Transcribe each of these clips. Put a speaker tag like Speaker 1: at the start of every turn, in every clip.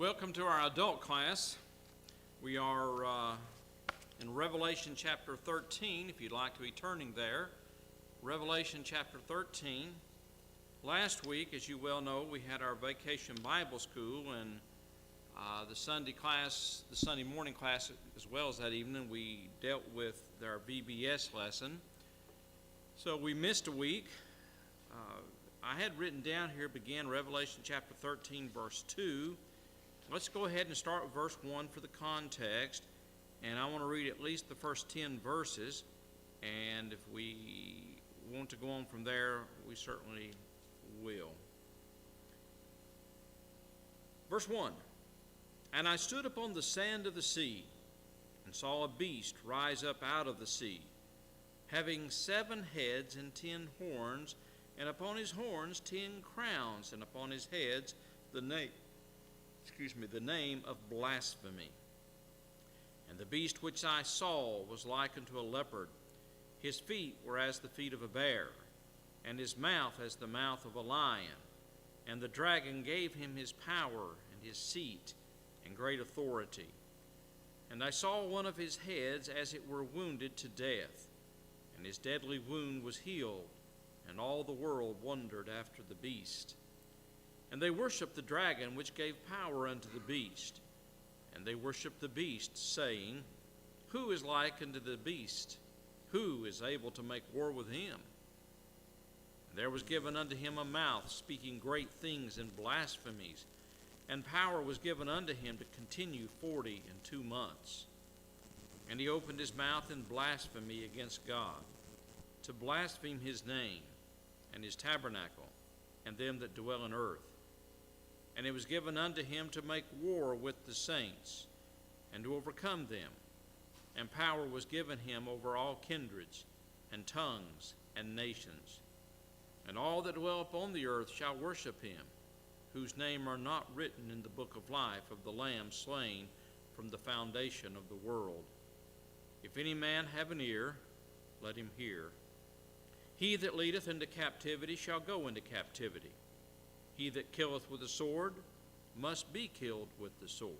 Speaker 1: Welcome to our adult class. We are in Revelation chapter 13, if you'd like to be turning there. Revelation chapter 13. Last week, as you well know, we had our vacation Bible school, and the Sunday morning class, as well as that evening, we dealt with our VBS lesson. So we missed a week. I had written down here, begin Revelation chapter 13, verse 2. Let's go ahead and start with verse 1 for the context, and I want to read at least the first 10 verses, and if we want to go on from there, we certainly will. Verse 1, And I stood upon the sand of the sea, and saw a beast rise up out of the sea, having 7 heads and 10 horns, and upon his horns 10 crowns, and upon his heads the name of blasphemy. And the beast which I saw was like unto a leopard. His feet were as the feet of a bear, and his mouth as the mouth of a lion. And the dragon gave him his power and his seat and great authority. And I saw one of his heads as it were wounded to death, and his deadly wound was healed, and all the world wondered after the beast. And they worshipped the dragon, which gave power unto the beast. And they worshipped the beast, saying, Who is like unto the beast? Who is able to make war with him? And there was given unto him a mouth, speaking great things and blasphemies. And power was given unto him to continue 42 months. And he opened his mouth in blasphemy against God, to blaspheme his name, and his tabernacle, and them that dwell in earth. And it was given unto him to make war with the saints, and to overcome them. And power was given him over all kindreds, and tongues, and nations. And all that dwell upon the earth shall worship him, whose name are not written in the book of life of the Lamb slain from the foundation of the world. If any man have an ear, let him hear. He that leadeth into captivity shall go into captivity. He that killeth with the sword must be killed with the sword.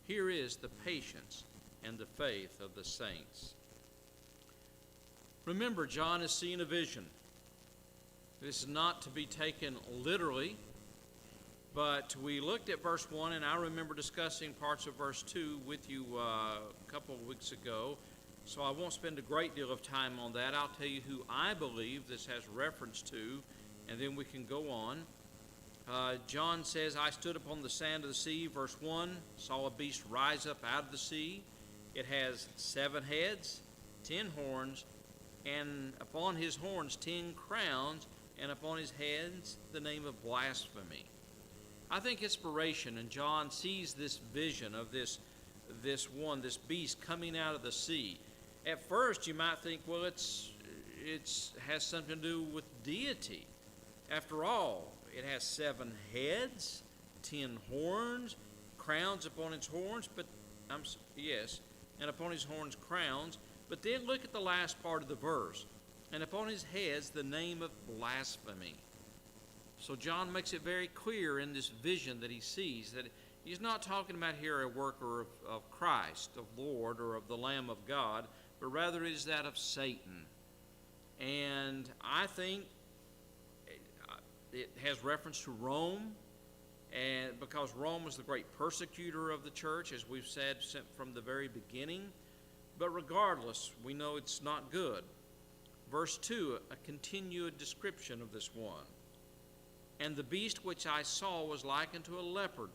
Speaker 1: Here is the patience and the faith of the saints. Remember, John is seeing a vision. This is not to be taken literally, but we looked at verse 1, and I remember discussing parts of verse 2 with you a couple of weeks ago, so I won't spend a great deal of time on that. I'll tell you who I believe this has reference to, and then we can go on. John says, I stood upon the sand of the sea, verse 1, saw a beast rise up out of the sea. It has 7 heads, 10 horns, and upon his horns 10 crowns, and upon his heads the name of blasphemy. I think inspiration, and John sees this vision of this beast coming out of the sea. At first you might think, well, it has something to do with deity. After all, it has 7 heads, 10 horns, crowns upon its horns, and upon his horns crowns. But then look at the last part of the verse. And upon his heads the name of blasphemy. So John makes it very clear in this vision that he sees that he's not talking about here a worker of Christ, of Lord, or of the Lamb of God, but rather it is that of Satan. And I think it has reference to Rome, and because Rome was the great persecutor of the church, as we've said from the very beginning. But regardless, we know it's not good. Verse 2, a continued description of this one. And the beast which I saw was like unto a leopard.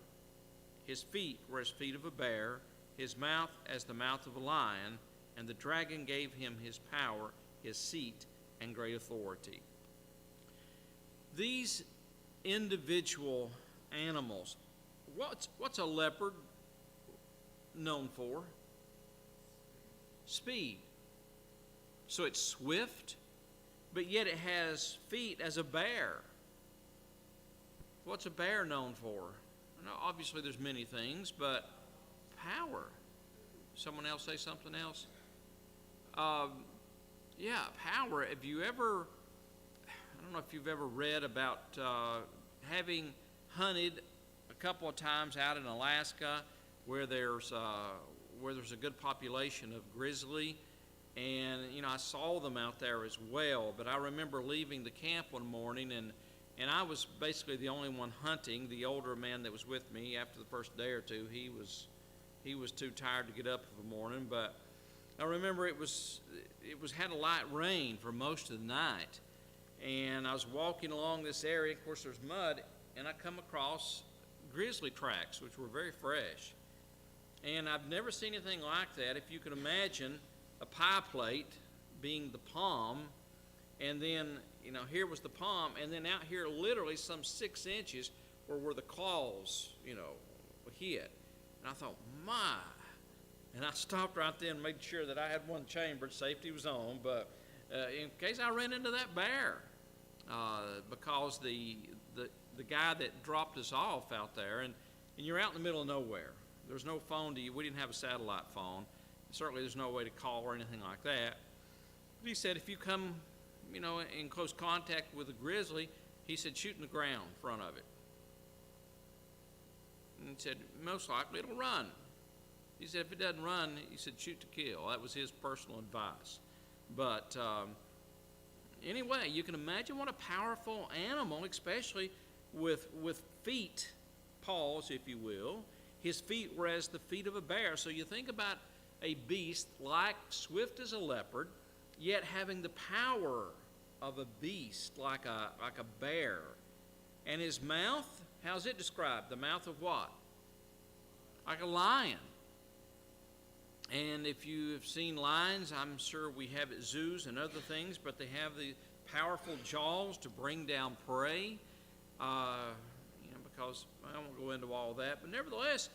Speaker 1: His feet were as feet of a bear, his mouth as the mouth of a lion, and the dragon gave him his power, his seat, and great authority. These individual animals, what's a leopard known for? Speed. So it's swift, but yet it has feet as a bear. What's a bear known for? Now, obviously there's many things, but power. Someone else say something else? Power. Have you ever, I don't know if you've ever read about having hunted couple of times out in Alaska where there's a good population of grizzly, and I saw them out there as well. But I remember leaving the camp one morning, and I was basically the only one hunting. The older man that was with me, after the first day or two, he was too tired to get up in the morning. But I remember it had a light rain for most of the night, and I was walking along this area. Of course, there's mud, and I come across grizzly tracks, which were very fresh. And I've never seen anything like that. If you could imagine a pie plate being the palm, and then, here was the palm, and then out here literally some 6 inches where the claws, hit. And I thought, my. And I stopped right then and made sure that I had one chambered, safety was on, but in case I ran into that bear, because the guy that dropped us off out there, and you're out in the middle of nowhere. There's no phone to you. We didn't have a satellite phone. Certainly there's no way to call or anything like that. But he said if you come, in close contact with a grizzly, he said shoot in the ground in front of it. And he said most likely it'll run. He said if it doesn't run, he said shoot to kill. That was his personal advice. But anyway, you can imagine what a powerful animal, especially with feet, paws, if you will. His feet were as the feet of a bear. So you think about a beast like swift as a leopard, yet having the power of a beast like a bear. And his mouth, how's it described? The mouth of what? Like a lion. And if you have seen lions, I'm sure we have at zoos and other things, but they have the powerful jaws to bring down prey. Because I won't go into all that, but nevertheless,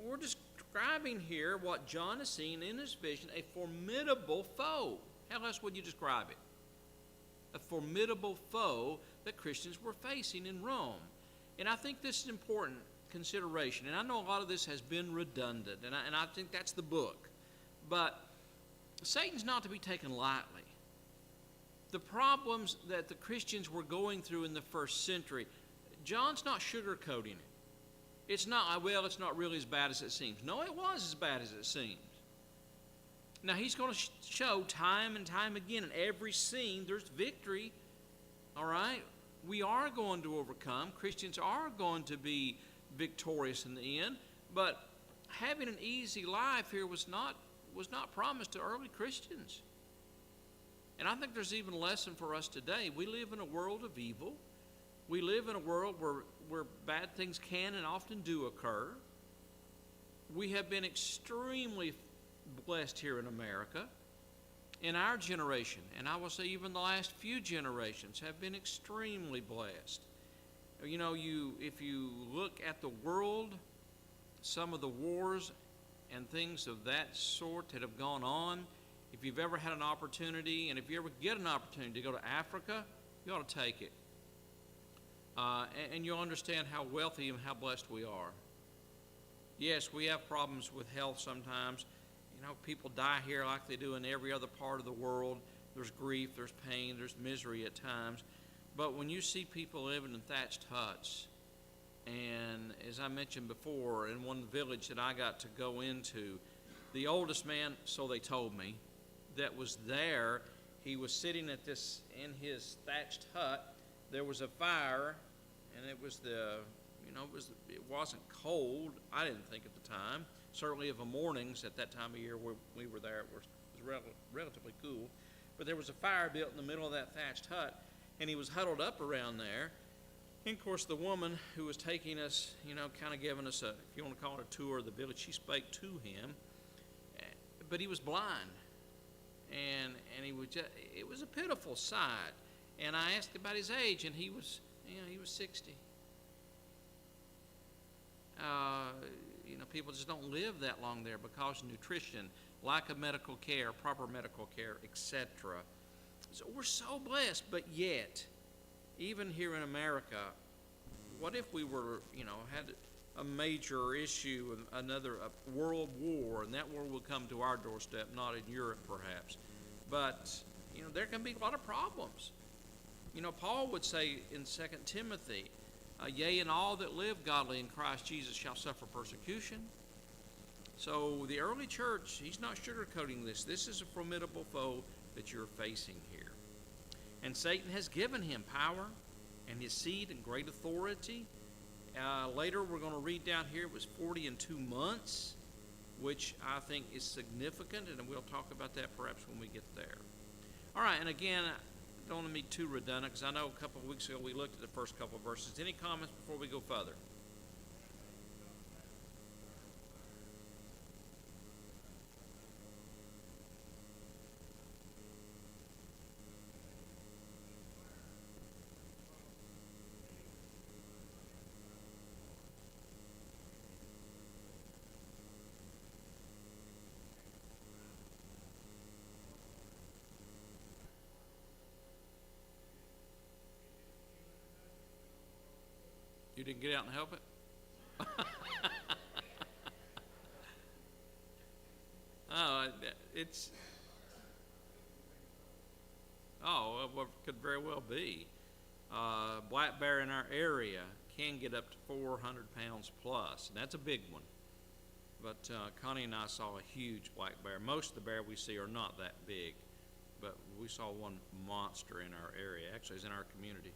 Speaker 1: we're describing here what John has seen in his vision, a formidable foe. How else would you describe it? A formidable foe that Christians were facing in Rome. And I think this is important consideration, and I know a lot of this has been redundant, and I think that's the book. But Satan's not to be taken lightly. The problems that the Christians were going through in the first century, John's not sugarcoating it. It's not really as bad as it seems. No, it was as bad as it seems. Now, he's going to show time and time again in every scene there's victory. All right? We are going to overcome. Christians are going to be victorious in the end. But having an easy life here was not promised to early Christians. And I think there's even a lesson for us today. We live in a world of evil. We live in a world where bad things can and often do occur. We have been extremely blessed here in America. In our generation, and I will say even the last few generations, have been extremely blessed. If you look at the world, some of the wars and things of that sort that have gone on, if you've ever had an opportunity, and if you ever get an opportunity to go to Africa, you ought to take it. And you'll understand how wealthy and how blessed we are. Yes, we have problems with health sometimes. People die here like they do in every other part of the world. There's grief, there's pain, there's misery at times. But when you see people living in thatched huts, and as I mentioned before, in one village that I got to go into, the oldest man, so they told me, that was there, he was sitting in his thatched hut. There was a fire, and it wasn't cold, I didn't think at the time. Certainly of the mornings at that time of year where we were there, it was relatively cool. But there was a fire built in the middle of that thatched hut, and he was huddled up around there. And of course, the woman who was taking us, kind of giving us if you want to call it a tour of the village, she spake to him. But he was blind. And it was a pitiful sight. And I asked about his age, and he was 60. People just don't live that long there because of nutrition, lack of medical care, proper medical care, etc. So we're so blessed, but yet, even here in America, what if we were, had a major issue, a world war, and that war will come to our doorstep, not in Europe perhaps. But, there can be a lot of problems. Paul would say in 2 Timothy Yea, and all that live godly in Christ Jesus shall suffer persecution. So the early church, he's not sugarcoating this. This is a formidable foe that you're facing here. And Satan has given him power and his seed and great authority. Later we're going to read down here it was 40 and 2 months, which I think is significant, and we'll talk about that perhaps when we get there. All right, and again, I don't want to be too redundant because I know a couple of weeks ago we looked at the first couple of verses. Any comments before we go further? You didn't get out and help it? It's... well, could very well be. Black bear in our area can get up to 400 pounds plus, and that's a big one. But Connie and I saw a huge black bear. Most of the bear we see are not that big, but we saw one monster in our area. Actually, it's in our community.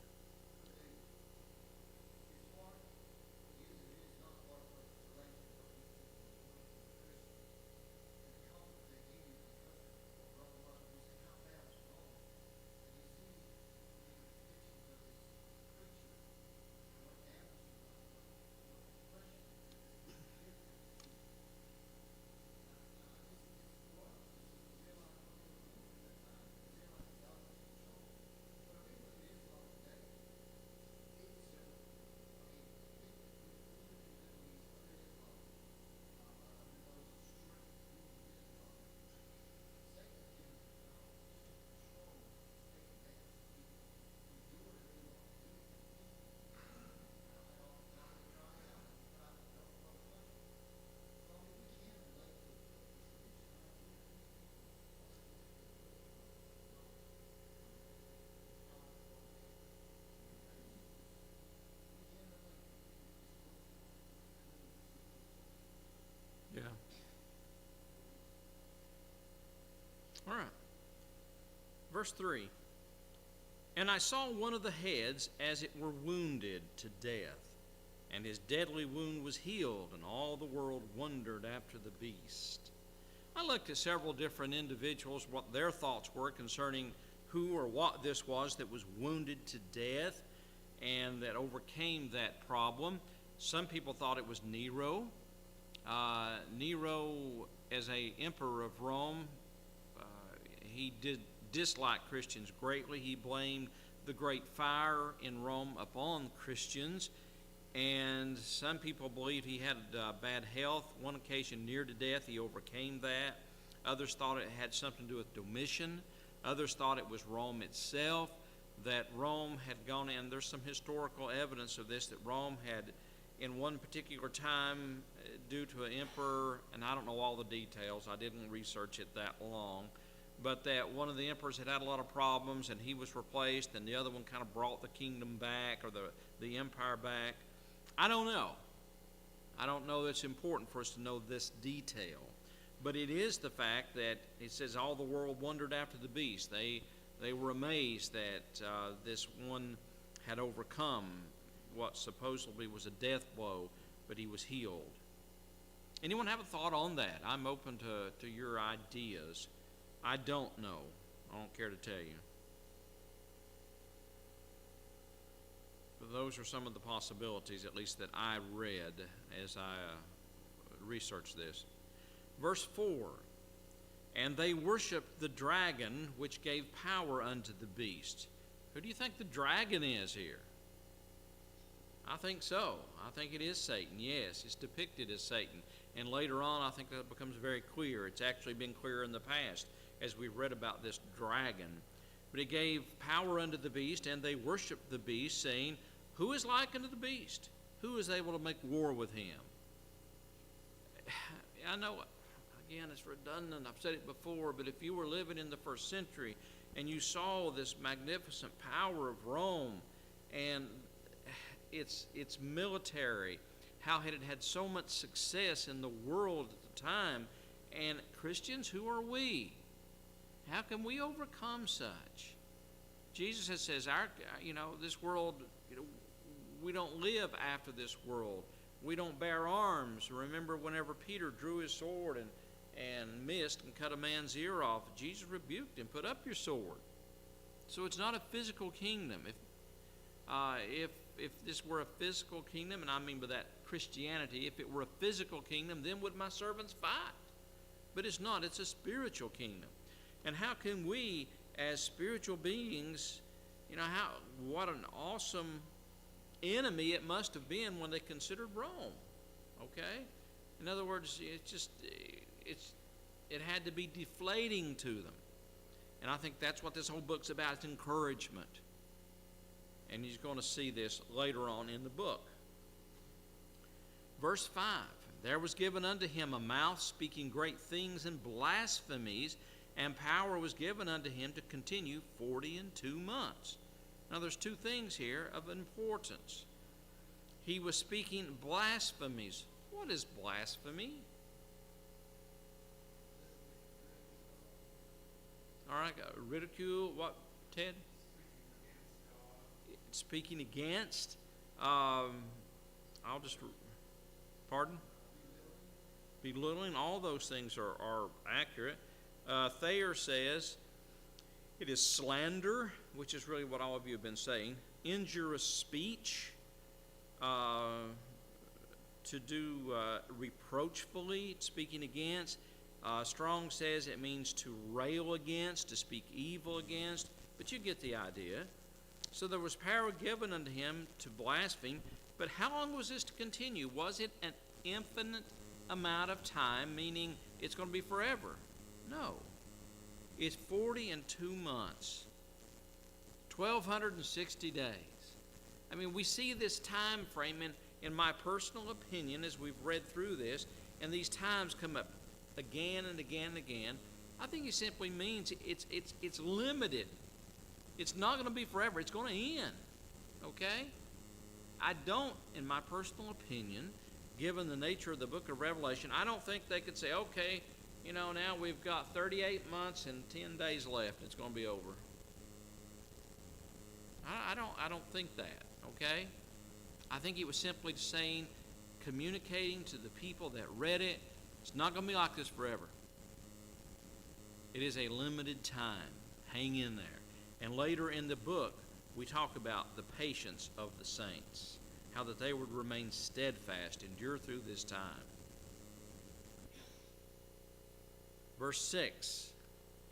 Speaker 1: Yeah. All right. Verse 3. And I saw one of the heads as it were wounded to death, and his deadly wound was healed, and all the world wondered after the beast. I looked at several different individuals, what their thoughts were concerning who or what this was that was wounded to death and that overcame that problem. Some people thought it was Nero. Nero, as a emperor of Rome, he did dislike Christians greatly. He blamed the great fire in Rome upon Christians, and some people believe he had bad health. One occasion near to death, he overcame that. Others thought it had something to do with Domitian. Others thought it was Rome itself, that Rome had gone in. There's some historical evidence of this, that Rome had, in one particular time, due to an emperor, and I don't know all the details, I didn't research it that long, but that one of the emperors had had a lot of problems and he was replaced, and the other one kind of brought the kingdom back, or the empire back. I don't know. I don't know that it's important for us to know this detail. But it is the fact that it says all the world wondered after the beast. They were amazed that this one had overcome what supposedly was a death blow, but he was healed. Anyone have a thought on that? I'm open to your ideas. I don't know. I don't care to tell you. But those are some of the possibilities, at least that I read as I researched this. Verse 4, and they worshiped the dragon, which gave power unto the beast. Who do you think the dragon is here? I think so. I think it is Satan. Yes, it's depicted as Satan. And later on, I think that becomes very clear. It's actually been clear in the past as we've read about this dragon. But it gave power unto the beast, and they worshiped the beast, saying, who is like unto the beast? Who is able to make war with him? I know, again, it's redundant. I've said it before, but if you were living in the first century and you saw this magnificent power of Rome, and its military, how it had so much success in the world at the time. And Christians, who are we? How can we overcome such? Jesus says, this world, we don't live after this world. We don't bear arms. Remember whenever Peter drew his sword and missed and cut a man's ear off, Jesus rebuked him, put up your sword. So it's not a physical kingdom. If this were a physical kingdom, and I mean by that Christianity, if it were a physical kingdom, then would my servants fight? But it's not. It's a spiritual kingdom. And how can we, as spiritual beings, what an awesome enemy it must have been when they considered Rome. Okay? In other words, it had to be deflating to them. And I think that's what this whole book's about. It's encouragement. And you're going to see this later on in the book. Verse 5, there was given unto him a mouth speaking great things and blasphemies, and power was given unto him to continue 42 months. Now there's two things here of importance. He was speaking blasphemies. What is blasphemy? All right, ridicule, what, Ted? Speaking against. Pardon? Belittling. All those things are accurate. Thayer says, it is slander, which is really what all of you have been saying. Injurious speech. To do reproachfully, speaking against. Strong says it means to rail against, to speak evil against. But you get the idea. So there was power given unto him to blaspheme. But how long was this to continue? Was it an infinite amount of time, meaning it's going to be forever? No. It's 42 months. 1,260 days. I mean, we see this time frame in my personal opinion as we've read through this, and these times come up again and again and again. I think it simply means it's limited. It's not going to be forever. It's going to end. Okay? I don't, in my personal opinion, given the nature of the book of Revelation, I don't think they could say, okay, now we've got 38 months and 10 days left. It's going to be over. I don't think that, okay? I think he was simply saying, communicating to the people that read it, it's not going to be like this forever. It is a limited time. Hang in there. And later in the book, we talk about the patience of the saints, how that they would remain steadfast, endure through this time. Verse 6,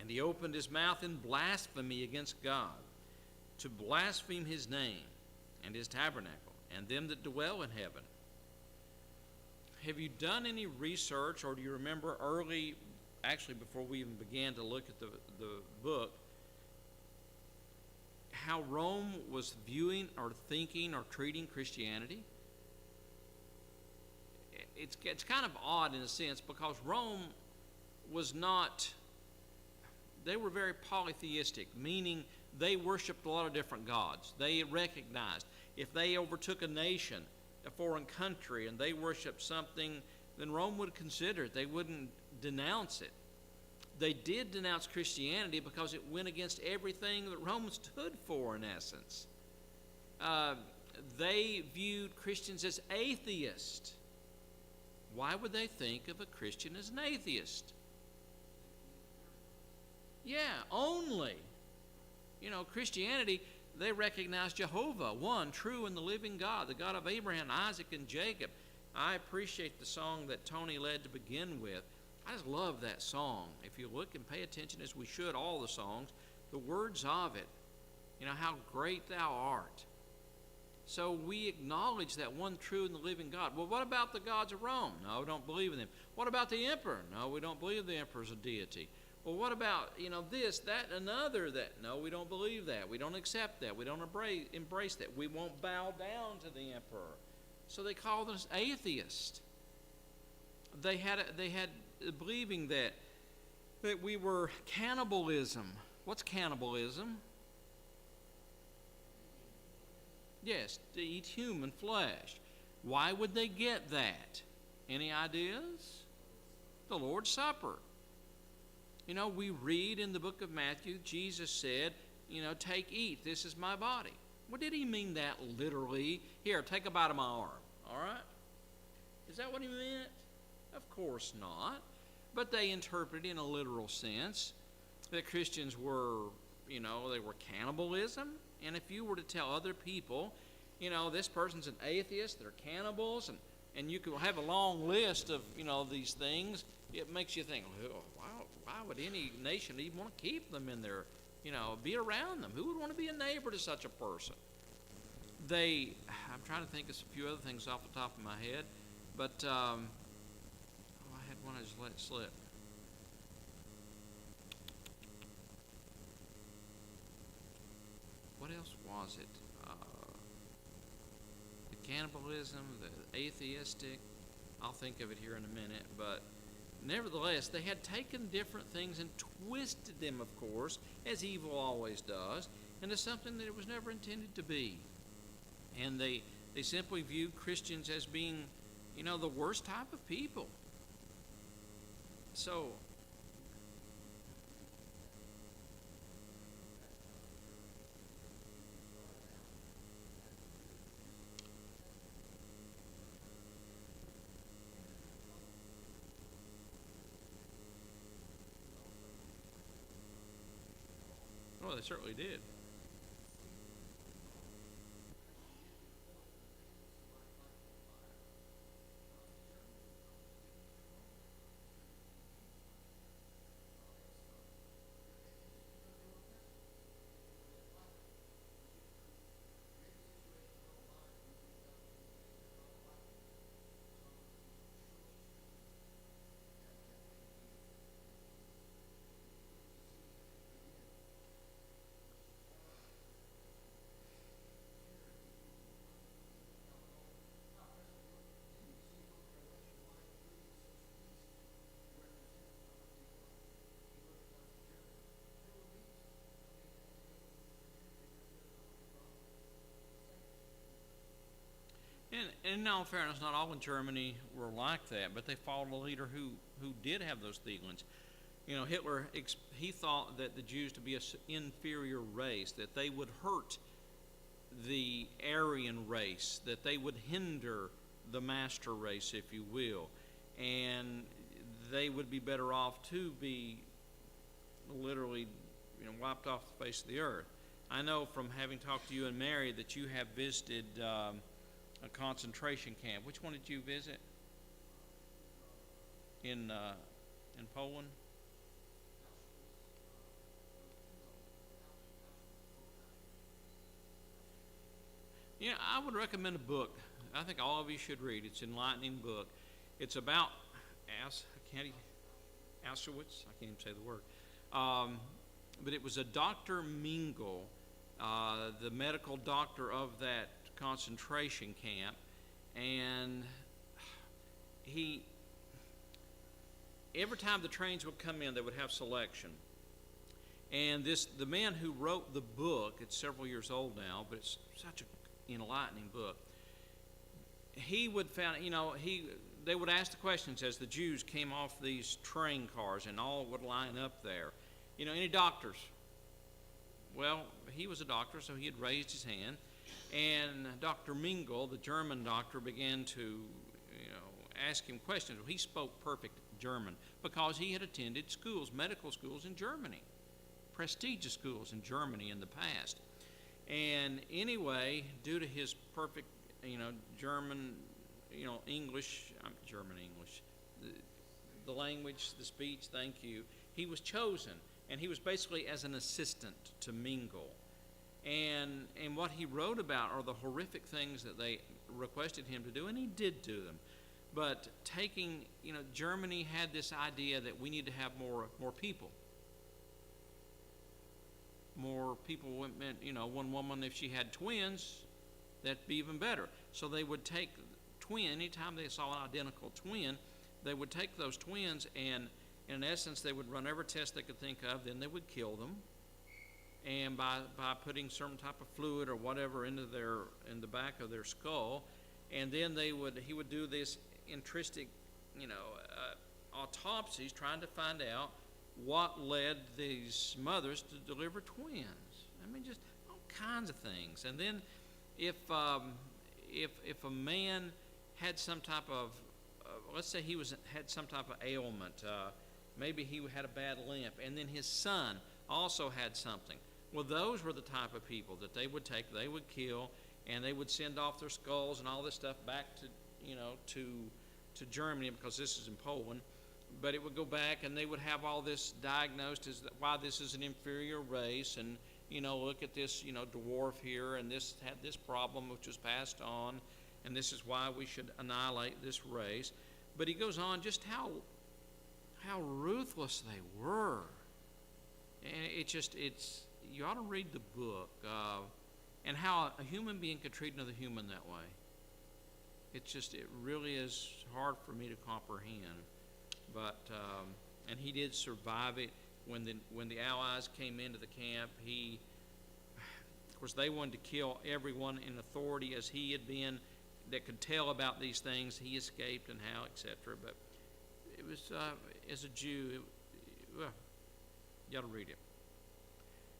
Speaker 1: and he opened his mouth in blasphemy against God, to blaspheme his name and his tabernacle, and them that dwell in heaven. Have you done any research, or do you remember early, actually before we even began to look at the book, how Rome was viewing or thinking or treating Christianity? It's kind of odd in a sense, because Rome was not, they were very polytheistic, meaning they worshiped a lot of different gods. They recognized if they overtook a nation, a foreign country, and they worshiped something, then Rome would consider it. They wouldn't denounce it. They did denounce Christianity because it went against everything that Rome stood for, in essence. They viewed Christians as atheists. Why would they think of a Christian as an atheist? Yeah, only. Christianity, they recognize Jehovah, one true and the living God, the God of Abraham, Isaac, and Jacob. I appreciate the song that Tony led to begin with. I just love that song. If you look and pay attention, as we should, all the songs, the words of it, how great thou art. So we acknowledge that one true and the living God. Well, what about the gods of Rome? No, we don't believe in them. What about the emperor? No, we don't believe the emperor is a deity. Well, what about, this, that, and another? That? No, we don't believe that. We don't accept that. We don't embrace that. We won't bow down to the emperor. So they called us atheists. They had believing that we were cannibalism. What's cannibalism? Yes, to eat human flesh. Why would they get that? Any ideas? The Lord's Supper. You know, we read in the book of Matthew, Jesus said, take, eat, this is my body. Well, did he mean that literally? Here, take a bite of my arm, all right? Is that what he meant? Of course not. But they interpreted in a literal sense that Christians were, they were cannibalism. And if you were to tell other people, this person's an atheist, they're cannibals, and you could have a long list of, these things, it makes you think, well, why would any nation even want to keep them in there, be around them? Who would want to be a neighbor to such a person? I'm trying to think of a few other things off the top of my head, but I had one I just let slip. What else was it? The cannibalism, the atheistic. I'll think of it here in a minute, but nevertheless, they had taken different things and twisted them, of course, as evil always does, into something that it was never intended to be. And they simply viewed Christians as being, the worst type of people. So, well, they certainly did. And in all fairness, not all in Germany were like that, but they followed a leader who did have those feelings. Hitler, he thought that the Jews to be an inferior race, that they would hurt the Aryan race, that they would hinder the master race, if you will, and they would be better off to be literally, wiped off the face of the earth. I know from having talked to you and Mary that you have visited a concentration camp. Which one did you visit? In Poland? I would recommend a book. I think all of you should read. It's an enlightening book. It's about Auschwitz. I can't even say the word. But it was a Dr. Mengele, the medical doctor of that concentration camp, and every time the trains would come in, they would have selection. And the man who wrote the book, it's several years old now, but it's such an enlightening book. He would they would ask the questions as the Jews came off these train cars, and all would line up there. Any doctors? Well, he was a doctor, so he had raised his hand. And Dr. Mengele, the German doctor, began to, ask him questions. Well, he spoke perfect German because he had attended schools, medical schools in Germany, prestigious schools in Germany in the past. And anyway, due to his perfect, German, German English, the language, the speech, thank you, he was chosen. And he was basically as an assistant to Mengele. And what he wrote about are the horrific things that they requested him to do, and he did do them. But Germany had this idea that we need to have more people. More people meant, one woman, if she had twins, that'd be even better. So they would take anytime they saw an identical twin, they would take those twins and in essence, they would run every test they could think of, then they would kill them. and by putting certain type of fluid or whatever in the back of their skull, and then he would do this intrinsic, autopsies trying to find out what led these mothers to deliver twins. I mean, just all kinds of things. And then if a man had some type of, let's say he had some type of ailment, maybe he had a bad limp, and then his son also had something. Well, those were the type of people that they would take, they would kill, and they would send off their skulls and all this stuff back to Germany, because this is in Poland. But it would go back, and they would have all this diagnosed as why this is an inferior race, and look at this dwarf here, and this had this problem which was passed on, and this is why we should annihilate this race. But he goes on just how ruthless they were, and you ought to read the book, and how a human being could treat another human that way. It really is hard for me to comprehend. But and he did survive it. When the Allies came into the camp, of course, they wanted to kill everyone in authority as he had been that could tell about these things. He escaped and how, etc. But it was as a Jew, you ought to read it.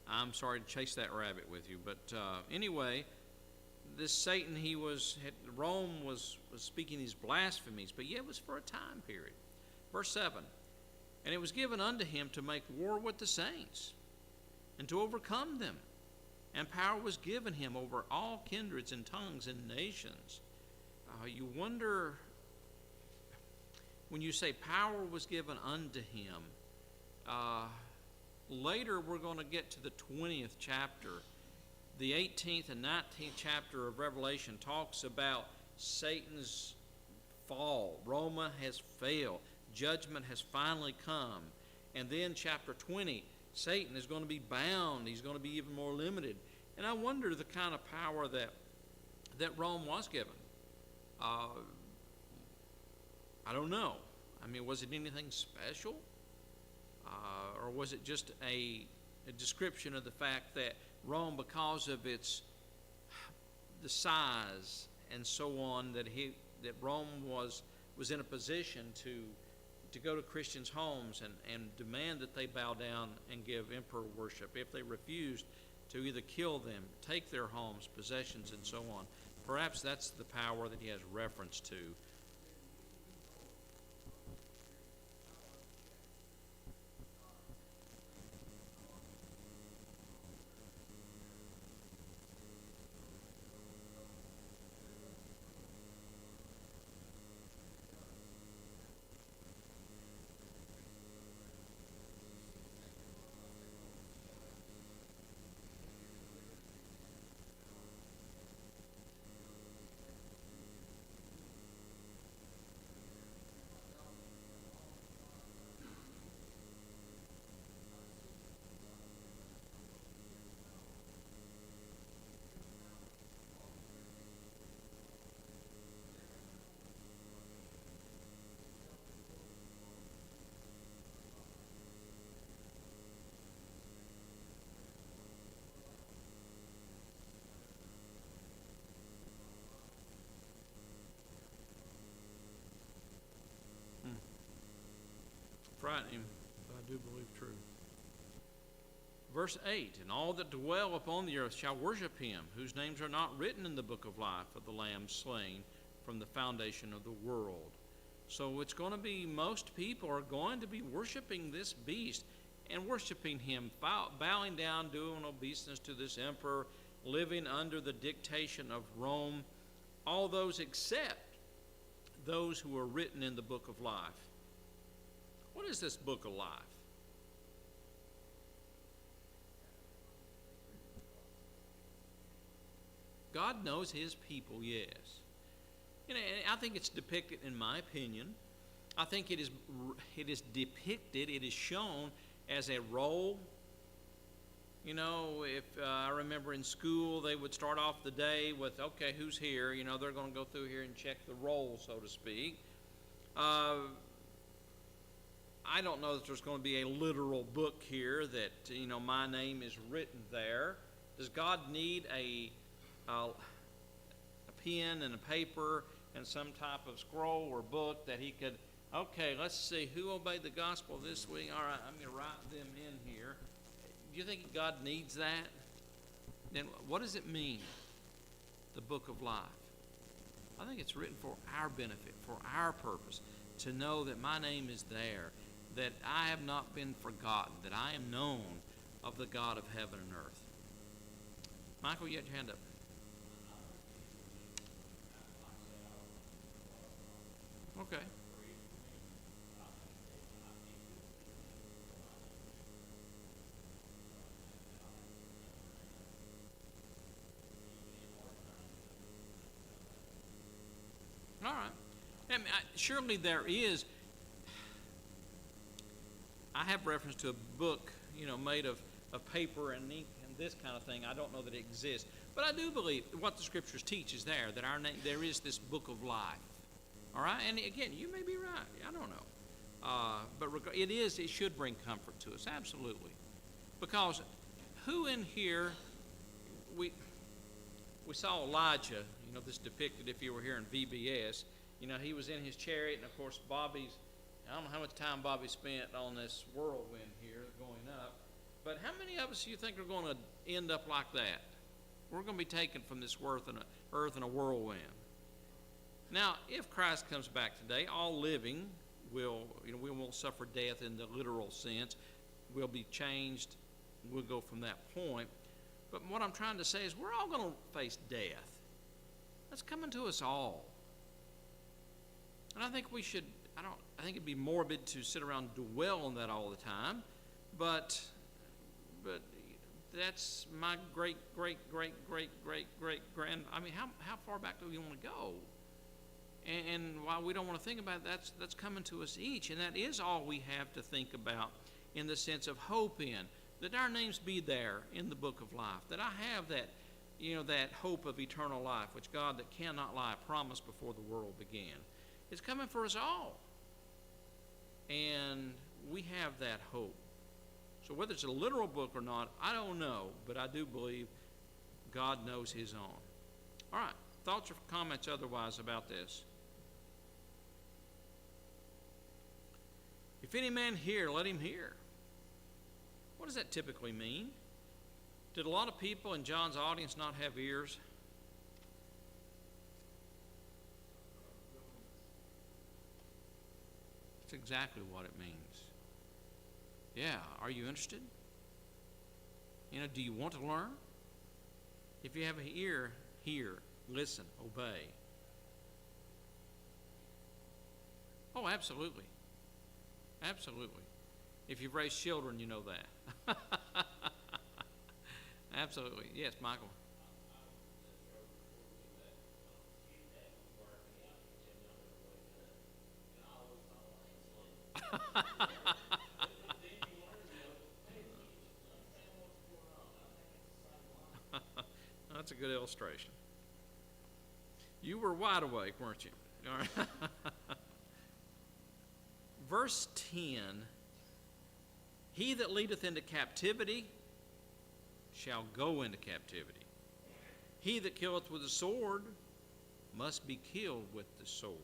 Speaker 1: I'm sorry to chase that rabbit with you, but anyway, this Satan, Rome was speaking these blasphemies, but yet it was for a time period. Verse 7, and it was given unto him to make war with the saints, and to overcome them. And power was given him over all kindreds and tongues and nations. You wonder, when you say power was given unto him, later we're going to get to the 20th chapter. The 18th and 19th chapter of Revelation talks about Satan's fall. Rome has failed. Judgment has finally come. And then chapter 20, Satan is going to be bound. He's going to be even more limited. And I wonder the kind of power that Rome was given. I don't know. I mean, was it anything special? Or was it just a description of the fact that Rome, because of the size and so on, that Rome was in a position to go to Christians' homes and demand that they bow down and give emperor worship. If they refused, to either kill them, take their homes, possessions, and so on. Perhaps that's the power that he has reference to. Frightening, but I do believe true. Verse 8, and all that dwell upon the earth shall worship him, whose names are not written in the book of life of the Lamb slain from the foundation of the world. So it's going to be, most people are going to be worshiping this beast and worshiping him, bowing down, doing obeisance to this emperor, living under the dictation of Rome, all those except those who are written in the book of life. What is this book of life? God knows his people, yes. And I think it's depicted, in my opinion, I think it is depicted, it is shown as a roll. You know, if I remember in school, they would start off the day with, okay, who's here? You know, they're going to go through here and check the roll, so to speak. I I don't know that there's going to be a literal book here that, my name is written there. Does God need a pen and a paper and some type of scroll or book that he could, okay, let's see, who obeyed the gospel this week? All right, I'm going to write them in here. Do you think God needs that? Then what does it mean, the book of life? I think it's written for our benefit, for our purpose, to know that my name is there, that I have not been forgotten, that I am known of the God of heaven and earth. Michael, you had your hand up. Okay. All right. I mean, surely there is. I have reference to a book, made of paper and ink and this kind of thing. I don't know that it exists. But I do believe what the Scriptures teach is that our name, there is this book of life. All right? And again, you may be right. I don't know. But it should bring comfort to us, absolutely. Because who in here, we saw Elijah, this depicted if you were here in VBS. He was in his chariot, and of course I don't know how much time Bobby spent on this whirlwind here going up, but how many of us do you think are going to end up like that? We're going to be taken from this earth in a whirlwind. Now, if Christ comes back today, all living we won't suffer death in the literal sense. We'll be changed. We'll go from that point. But what I'm trying to say is we're all going to face death. That's coming to us all. And I think I think it'd be morbid to sit around and dwell on that all the time, but that's my great grand. I mean, how far back do we want to go? And while we don't want to think about it, that's coming to us each, and that is all we have to think about in the sense of hope in, that our names be there in the book of life, that I have that, that hope of eternal life, which God that cannot lie promised before the world began. It's coming for us all. And we have that hope. So whether it's a literal book or not, I don't know, but I do believe God knows his own. All right, thoughts or comments otherwise about this? If any man hear, let him hear. What does that typically mean? Did a lot of people in John's audience not have ears? That's exactly what it means. Yeah, are you interested? Do you want to learn? If you have an ear, hear, listen, obey. Oh, absolutely. Absolutely. If you've raised children, you know that. Absolutely. Yes, Michael. That's a good illustration. You were wide awake, weren't you? All right. Verse 10, he that leadeth into captivity shall go into captivity. He that killeth with the sword must be killed with the sword.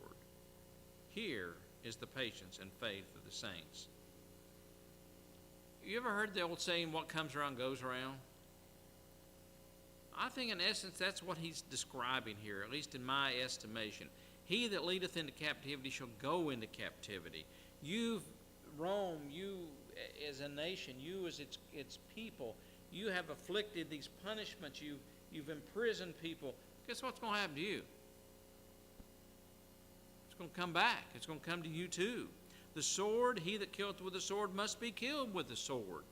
Speaker 1: Here is the patience and faith of the saints. You ever heard the old saying, what comes around goes around? I think in essence that's what he's describing here, at least in my estimation. He that leadeth into captivity shall go into captivity. Rome, you as a nation, you as its people, you have afflicted these punishments, you've imprisoned people. Guess what's going to happen to you? It's going to come back. It's going to come to you too. The sword, he that killeth with the sword must be killed with the sword.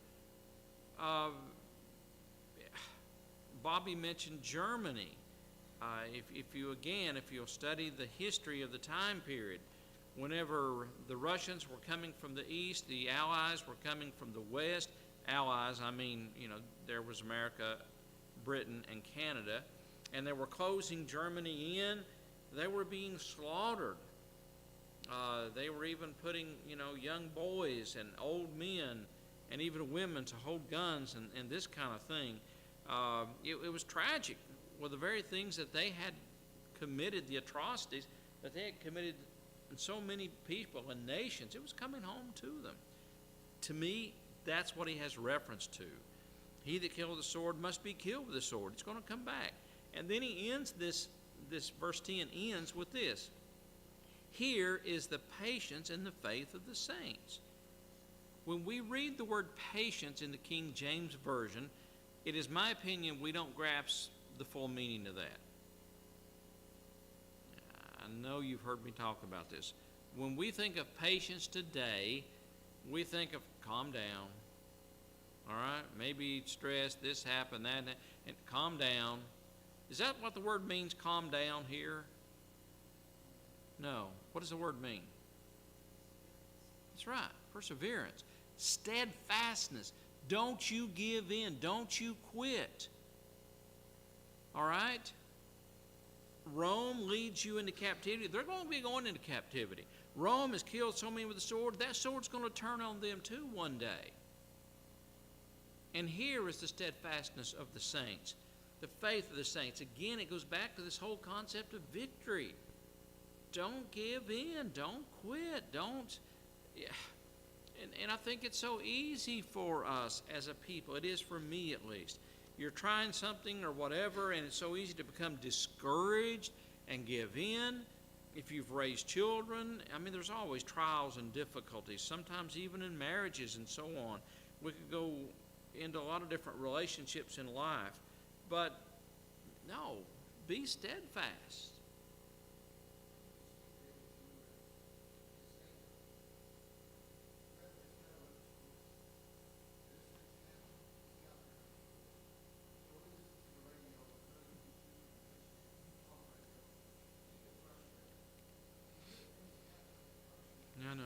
Speaker 1: Bobby mentioned Germany. If you'll study the history of the time period, whenever the Russians were coming from the east, the Allies were coming from the west. Allies, there was America, Britain, and Canada, and they were closing Germany in. They were being slaughtered. They were even putting, young boys and old men and even women to hold guns and this kind of thing. It was tragic. Well, the very things that they had committed, the atrocities that they had committed in so many people and nations, it was coming home to them. To me, that's what he has reference to. He that killeth the sword must be killed with the sword. It's going to come back. And then he ends this verse 10 ends with this. Here is the patience and the faith of the saints. When we read the word patience in the King James Version, it is my opinion we don't grasp the full meaning of that. I know you've heard me talk about this. When we think of patience today, we think of calm down. All right? Maybe stress, this happened, that, and calm down. Is that what the word means, calm down here? No. What does the word mean? That's right. Perseverance. Steadfastness. Don't you give in. Don't you quit. All right? Rome leads you into captivity. They're going to be going into captivity. Rome has killed so many with the sword. That sword's going to turn on them too one day. And here is the steadfastness of the saints, the faith of the saints. Again, it goes back to this whole concept of victory. Don't give in. Don't quit. Don't. Yeah. And I think it's so easy for us as a people. It is for me at least. You're trying something or whatever, and it's so easy to become discouraged and give in. If you've raised children, there's always trials and difficulties, sometimes even in marriages and so on. We could go into a lot of different relationships in life. But no, be steadfast. I know.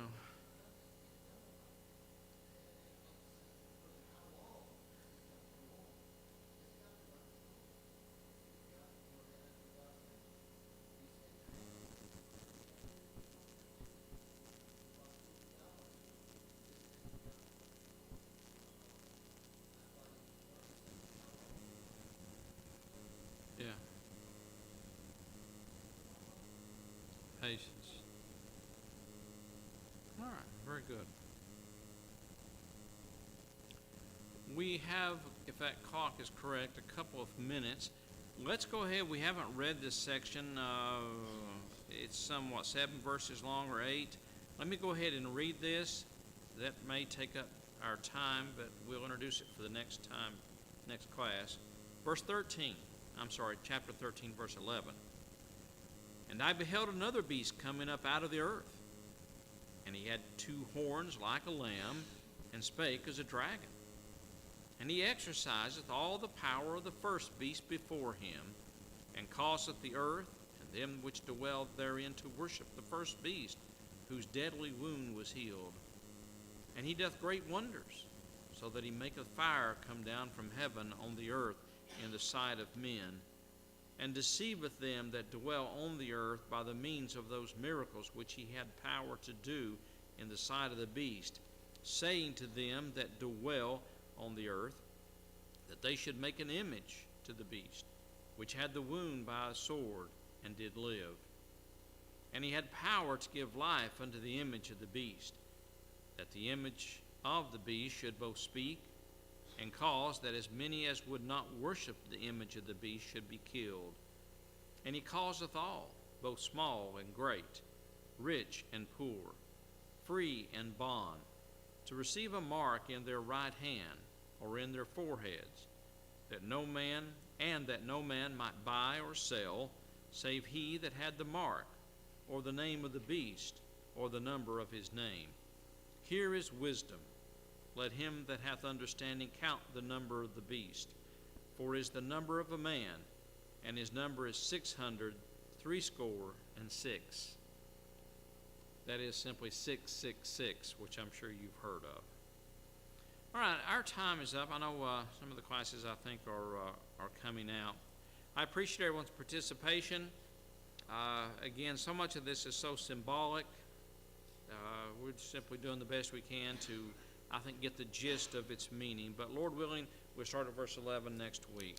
Speaker 1: Yeah. Patience. All right, very good. We have, if that clock is correct, a couple of minutes. Let's go ahead. We haven't read this section. It's somewhat 7 verses long or 8. Let me go ahead and read this. That may take up our time, but we'll introduce it for the next time, next class. Chapter 13, verse 11. And I beheld another beast coming up out of the earth. And he had 2 horns like a lamb, and spake as a dragon. And he exerciseth all the power of the first beast before him, and causeth the earth and them which dwell therein to worship the first beast, whose deadly wound was healed. And he doth great wonders, so that he maketh fire come down from heaven on the earth in the sight of men, and deceiveth them that dwell on the earth by the means of those miracles which he had power to do in the sight of the beast, saying to them that dwell on the earth, that they should make an image to the beast, which had the wound by a sword, and did live. And he had power to give life unto the image of the beast, that the image of the beast should both speak, and cause that as many as would not worship the image of the beast should be killed. And he causeth all, both small and great, rich and poor, free and bond, to receive a mark in their right hand or in their foreheads, that no man might buy or sell, save he that had the mark, or the name of the beast, or the number of his name. Here is wisdom. Let him that hath understanding count the number of the beast, for it is the number of a man, and his number is 666. That is simply 666, which I'm sure you've heard of. All right, our time is up. I know some of the classes I think are coming out. I appreciate everyone's participation. Again, so much of this is so symbolic. simply doing the best we can to, I think, get the gist of its meaning. But Lord willing, we'll start at verse 11 next week.